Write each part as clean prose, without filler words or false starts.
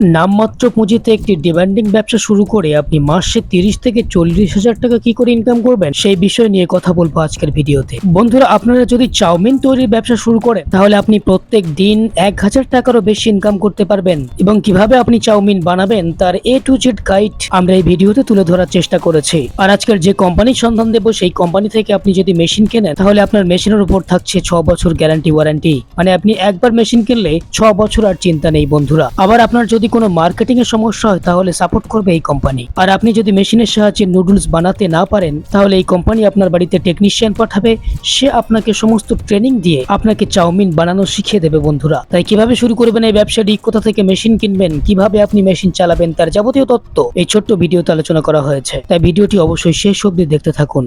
নামমাত্র পুঁজিতে একটি ডিমান্ডিং ব্যবসা শুরু করে আপনি মাসে 30 থেকে 40,000 টাকা কি করে ইনকাম করবেন সেই বিষয় নিয়ে কথা বলবো আজকের ভিডিওতে। বন্ধুরা, আপনারা যদি চাউমিন তৈরির ব্যবসা শুরু করেন তাহলে আপনি প্রত্যেক দিন 1,000 টাকারও বেশি ইনকাম করতে পারবেন এবং কিভাবে আপনি চাউমিন বানাবেন তার A to Z গাইড আমরা এই ভিডিওতে তুলে ধরার চেষ্টা করেছি। আর আজকের যে কোম্পানির সন্ধান দেব সেই কোম্পানি থেকে আপনি যদি মেশিন কেনেন তাহলে আপনার মেশিনের উপর থাকছে 6 বছর গ্যারান্টি ওয়ারেন্টি, মানে আপনি একবার মেশিন কিনলে 6 বছর আর চিন্তা নেই বন্ধুরা। আবার আপনার যদি কোনো মার্কেটিং এর সমস্যা হয় তাহলে সাপোর্ট করবে এই কোম্পানি। আর আপনি যদি মেশিনের সাহায্যে নুডলস বানাতে না পারেন তাহলে এই কোম্পানি আপনার বাড়িতে টেকনিশিয়ান পাঠাবে, সে আপনাকে সমস্ত ট্রেনিং দিয়ে আপনাকে চাউমিন বানানো শিখিয়ে দেবে বন্ধুরা। তাই কিভাবে শুরু করবেন এই ব্যবসাটি, কোথা থেকে মেশিন কিনবেন, কিভাবে আপনি মেশিন চালাবেন তার যাবতীয় তথ্য এই ছোট্ট ভিডিওতে আলোচনা করা হয়েছে, তাই ভিডিওটি অবশ্যই শেষ অবধি দেখতে থাকুন।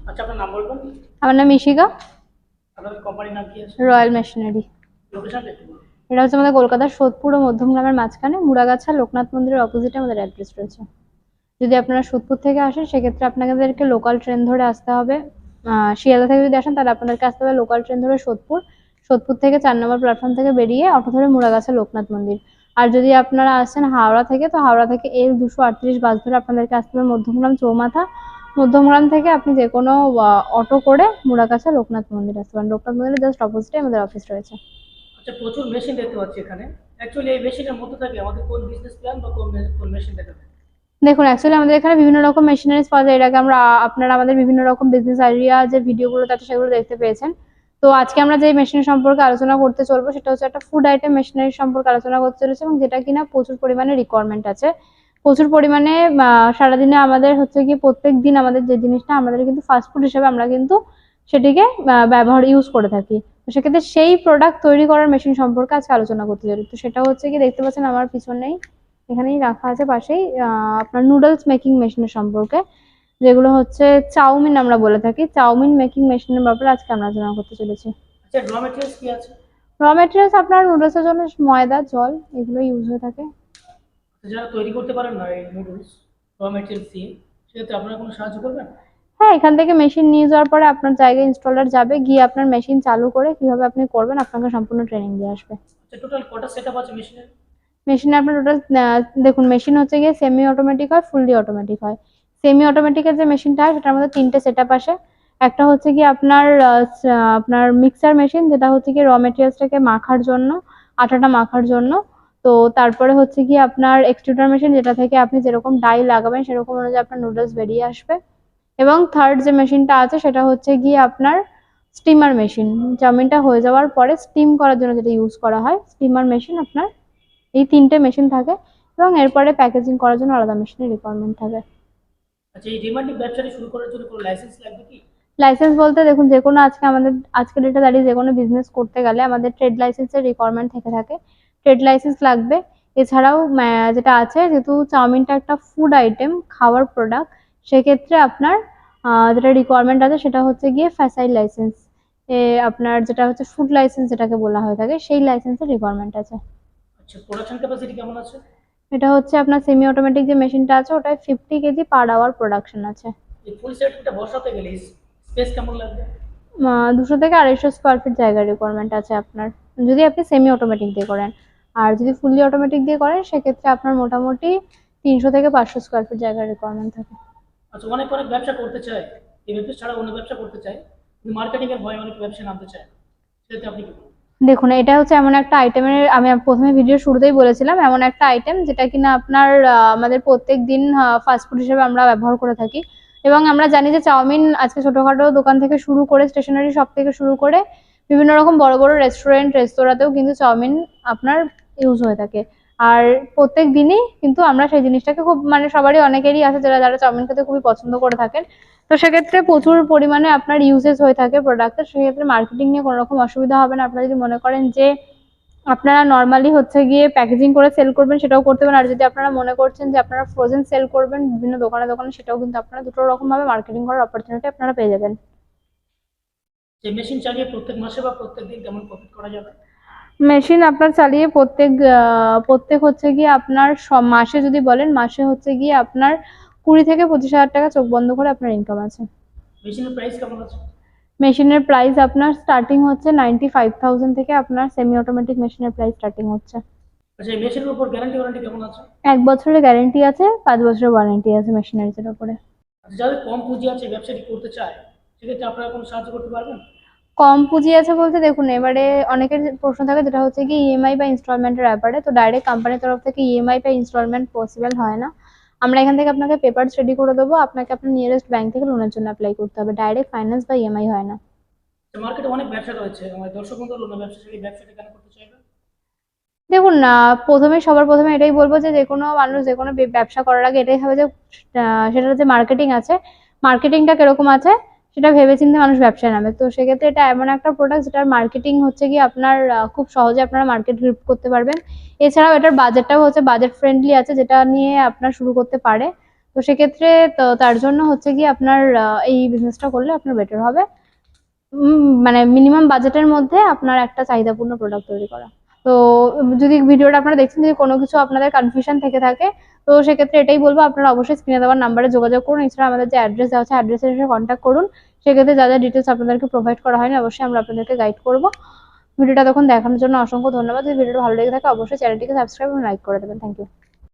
আচ্ছা, আপনার নাম বলবেন? আমার নাম ইশিকা। আপনার কোম্পানির নাম কি আছে? Royal machinery. লোকেশন একটু বলুন। এটা হচ্ছে আমাদের কলকাতার সোদপুর ও মধ্যমগ্রামের মাঝখানে মুড়াগাছা লোকনাথ মন্দিরের অপোজিটে আমাদের অ্যাড্রেস রয়েছে। যদি আপনারা সোদপুর থেকে আসেন সেক্ষেত্রে আপনাদেরকে লোকাল ট্রেন ধরে আসতে হবে। শিয়ালদা থেকে যদি আসেন তাহলে আপনাদেরকে আসতে হবে লোকাল ট্রেন ধরে সোদপুর। সোদপুর থেকে 4 নম্বর প্ল্যাটফর্ম থেকে বেরিয়ে অটো ধরে মুড়াগাছা লোকনাথ মন্দির। আর যদি আপনারা আসেন হাওড়া থেকে, তো হাওড়া থেকে L238 বাস ধরে আপনাদেরকে আসতে হবে মধ্যমগ্রাম চৌমাথা। মধ্যমগ্রাম থেকে আপনি যে কোনো অটো করে মুড়াগাছা লোকনাথ মন্দির আসতে পারেন। লোকনাথ মন্দিরের জাস্ট অপোজিটে আমাদের অফিস রয়েছে। আচ্ছা, প্রচুর মেশিন দেখতে পাচ্ছি এখানে। অ্যাকচুয়ালি এই মেশিনের মধ্যে থাকে আমাদের কোন বিজনেস প্ল্যান বা কোন মেশিন দেখাবেন? দেখুন, অ্যাকচুয়ালি আমাদের এখানে বিভিন্ন রকম মেশিনারিজ পাওয়া যায়। এর আগে আপনারা আমাদের বিভিন্ন রকম বিজনেস আইডিয়া যে ভিডিওগুলো আছে সেগুলো দেখতে পেয়েছেন। তো আজকে আমরা যে মেশিন সম্পর্কে আলোচনা করতে চলবো সেটা হচ্ছে একটা ফুড আইটেম মেশিনারি সম্পর্কে আলোচনা করতে চলেছে, এবং যেটা কিনা প্রচুর পরিমাণে রিকোয়ারমেন্ট আছে। প্রচুর পরিমাণে সারাদিনে আমাদের হচ্ছে কি প্রত্যেক দিন আমাদের যে জিনিসটা আমাদের কিন্তু ফাস্টফুড হিসেবে আমরা কিন্তু সেটিকে ইউজ করে থাকি। তো সেক্ষেত্রে সেই প্রোডাক্ট তৈরি করার মেশিন সম্পর্কে আজকে আলোচনা করতে চলি। তো সেটা হচ্ছে কি দেখতে পাচ্ছেন আমার পিছনেই এখানেই রাখা আছে পাশেই আপনার নুডলস মেকিং মেশিনের সম্পর্কে, যেগুলো হচ্ছে চাউমিন আমরা বলে থাকি। চাউমিন মেকিং মেশিনের ব্যাপারে আজকে আমরা আলোচনা করতে চলেছি। আচ্ছা, র ম্যাটেরিয়ালস কি আছে? র মেটেরিয়ালস আপনার নুডলসের জন্য ময়দা, জল এগুলো ইউজ হয়ে থাকে। যারা তৈরি করতে পারেন না এই নুডলস র ম্যাটেরিয়ালস দিয়ে, সেক্ষেত্রে আপনারা কোনো সাহায্য করবেন? হ্যাঁ, এখান থেকে মেশিন নিয়ে যাওয়ার পরে আপনার জায়গায় ইনস্টলার যাবে, গিয়ে আপনার মেশিন চালু করে কিভাবে আপনি করবেন আপনাকে সম্পূর্ণ ট্রেনিং দিয়ে আসবে। আচ্ছা, টোটাল কটা সেটআপ আছে মেশিনের? মেশিনে আপনার টোটাল দেখুন, মেশিন হচ্ছে গিয়ে সেমি অটোমেটিক হয়, ফুললি অটোমেটিক হয়। সেমি অটোমেটিকের যে মেশিনটা হয় সেটার মধ্যে 3টে সেটআপ আসে। একটা হচ্ছে গিয়ে আপনার মিক্সার মেশিন, যেটা হচ্ছে গিয়ে র মেটেরিয়ালসটাকে মাখার জন্য, আটাটা মাখার জন্য। তো তারপরে হচ্ছে গিয়ে আপনার এক্সট্রুডার মেশিন, যেটা থেকে আপনি যেরকম ডাই লাগাবেন সেরকম অনুযায়ী আপনার নুডলস বেরিয়ে আসবে। এবং থার্ড যে মেশিনটা আছে সেটা হচ্ছে গিয়ে আপনার স্টিমার মেশিন, চাউমিনটা হয়ে যাওয়ার পরে স্টিম করার জন্য যেটা ইউজ করা হয়, স্টিমার মেশিন আপনার। এই 3টে মেশিন থাকে, এবং এরপরে প্যাকেজিং করার জন্য আলাদা মেশিনের রিকোয়ারমেন্ট থাকে। আচ্ছা, এই ডিমান্ডিং ব্যবসাটি শুরু করার জন্য কোনো লাইসেন্স লাগবে কি? লাইসেন্স বলতে দেখুন, যে কোনো আজকের ডেটে দাঁড়িয়ে যে কোনো বিজনেস করতে গেলে আমাদের ট্রেড লাইসেন্সের রিকোয়ারমেন্ট থেকে থাকে। ট্রেড লাইসেন্স লাগবে। এছাড়াও যেটা আছে, যেহেতু চাউমিনটা একটা ফুড আইটেম, খাওয়ার প্রোডাক্ট, সেক্ষেত্রে আপনার যেটা রিকোয়ারমেন্ট আছে সেটা হচ্ছে গিয়ে ফ্যাসাইল লাইসেন্স। আপনার যেটা হচ্ছে ফুড লাইসেন্স যেটাকে বলা হয়ে থাকে, সেই লাইসেন্সের রিকোয়ারমেন্ট আছে। আচ্ছা, প্রোডাকশন ক্যাপাসিটি কেমন আছে? এটা হচ্ছে আপনার সেমি অটোমেটিক যে মেশিনটা আছে ওটায় 50 কেজি পার আওয়ার প্রোডাকশন আছে। এই ফুল সেটটা বসাতে গেলে স্পেস কেমন লাগবে? 200 থেকে 250 স্কোয়ার ফিট জায়গার রিকোয়ারমেন্ট আছে আপনার, যদি আপনি সেমি অটোমেটিক দিয়ে করেন। আর যদি ফুললি অটোমেটিক দিয়ে করেন সেক্ষেত্রে আপনার মোটামুটি 300 থেকে 500 স্কোয়ার ফিট জায়গার রিকোয়ারমেন্ট থাকে। আচ্ছা, অনেক অনেক ব্যবসা করতে চায়, এই ব্যবসা ছাড়া অন্য ব্যবসা করতে চায়, কিন্তু মার্কেটিং এর ভয়ে অনেক ব্যবসা নামতে চায়, সেটাতে আপনি কি বলবেন? দেখুন, এটা হচ্ছে এমন একটা আইটেমের, আমি প্রথমে ভিডিও শুরুতেই বলেছিলাম, এমন একটা আইটেম যেটা কিনা আপনার আমাদের প্রত্যেক দিন ফাস্টফুড হিসেবে আমরা ব্যবহার করে থাকি। এবং আমরা জানি যে চাউমিন আজকে ছোটখাটো দোকান থেকে শুরু করে স্টেশনারি শপ থেকে শুরু করে বিভিন্ন রকম বড় বড় রেস্তোরাঁতেও কিন্তু চাউমিন আপনার ইউজ হয়ে থাকে। আর প্রত্যেক দিনই কিন্তু আমরা সেই জিনিসটাকে খুব, মানে সবারই অনেকেরই আছে যারা চাউমিন খেতে খুবই পছন্দ করে থাকেন। তো সেক্ষেত্রে প্রচুর পরিমাণে আপনার ইউজেস হয়ে থাকে প্রোডাক্টের, সেক্ষেত্রে মার্কেটিং নিয়ে কোনো রকম অসুবিধা হবে না। আপনারা যদি মনে করেন যে আপনারা নর্মালি হচ্ছে গিয়ে প্যাকেজিং করে সেল করবেন সেটাও করতে পারেন, আর যদি আপনারা মনে করছেন যে আপনারা ফ্রোজেন সেল করবেন বিভিন্ন দোকানে দোকানে, সেটাও কিন্তু আপনারা দুটো রকম ভাবে মার্কেটিং করার অপরচুনিটি আপনারা পেয়ে যাবেন। যে মেশিন চালিয়ে প্রত্যেক মাসে বা প্রত্যেক দিন কেমন প্রফিট করা যাবে? মেশিন আপনার চালিয়ে প্রত্যেক হচ্ছে গিয়ে আপনার মাসে যদি বলেন, মাসে হচ্ছে গিয়ে আপনার 20 থেকে 25,000 টাকা চোখ বন্ধ করে আপনার ইনকাম আছে। মেশিনের প্রাইস কেমন আছে? মেশিনের প্রাইস আপনার স্টার্টিং হচ্ছে 95,000 থেকে, আপনার সেমি অটোমেটিক মেশিনের প্রাইস স্টার্টিং হচ্ছে। আচ্ছা, এই মেশিনের উপর গ্যারান্টি ওয়ারেন্টি কেমন আছে? 1 বছরের গ্যারেন্টি আছে, 5 বছরের ওয়ারেন্টি আছে মেশিনারিজের উপরে। আচ্ছা, যাদের কম পুঁজি আছে ব্যবসাটি করতে চায়, সেক্ষেত্রে আপনারা কোনো সাহায্য করতে পারবেন? কম পুঁজি আছে বলতে দেখুন, এবারে অনেকের প্রশ্ন থাকে যেটা হচ্ছে কি ইএমআই বা ইনস্টলমেন্টের ব্যাপারে। তো ডাইরেক্ট কোম্পানির তরফ থেকে ইএমআই বা ইনস্টলমেন্ট পসিবল হয় না। আমরা এখান থেকে আপনাকে পেপারস রেডি করে দেবো, আপনাকে আপনার নিয়ারেস্ট ব্যাংক থেকে লোনের জন্য অ্যাপ্লাই করতে হবে। ডাইরেক্ট ফাইন্যান্স বা ইএমআই হয় না। মার্কেটে অনেক ব্যবসা রয়েছে, আমার দর্শক বন্ধু অন্য ব্যবসা সেই ব্যবসাটা কেন করতে চাইবে? দেখুন না, সবার প্রথমে এটাই বলবো যে যেকোনো মানুষ যেকোনো ব্যবসা করার আগে এটাই হবে যে সেটার যে মার্কেটিং আছে, মার্কেটিংটা কিরকম আছে সেটা ভেবেচিন্তে মানুষ ব্যবসায় নামে। তো সেক্ষেত্রে এটা এমন একটা প্রোডাক্ট যেটার মার্কেটিং হচ্ছে কি আপনার খুব সহজে আপনারা মার্কেট গ্রিপ করতে পারবেন। এছাড়াও এটার বাজেটটাও হচ্ছে বাজেট ফ্রেন্ডলি আছে, যেটা নিয়ে আপনার শুরু করতে পারে। তো সেক্ষেত্রে তো তার জন্য হচ্ছে কি আপনার এই বিজনেসটা করলে আপনার বেটার হবে। মানে মিনিমাম বাজেটের মধ্যে আপনার একটা চাহিদাপূর্ণ প্রোডাক্ট তৈরি করা। তো যদি ভিডিওটা আপনারা দেখছেন, যদি কোনো কিছু আপনাদের কনফিউশন থেকে থাকে, তো সেক্ষেত্রে এটাই বলবো আপনারা অবশ্যই স্ক্রিনে দেওয়ার নাম্বারে যোগাযোগ করুন। এছাড়া আমাদের যে অ্যাড্রেস দেওয়া আছে অ্যাড্রেসে এসে কন্ট্যাক্ট করুন। সেক্ষেত্রে যা যা ডিটেলস আপনাদেরকে প্রোভাইড করা হয়নি অবশ্যই আমরা আপনাদেরকে গাইড করবো। ভিডিওটা তখন দেখানোর জন্য অসংখ্য ধন্যবাদ। যদি ভিডিওটা ভালো লেগে থাকে অবশ্যই চ্যানেলটিকে সাবস্ক্রাইব এবং লাইক করে দেবেন। Thank you.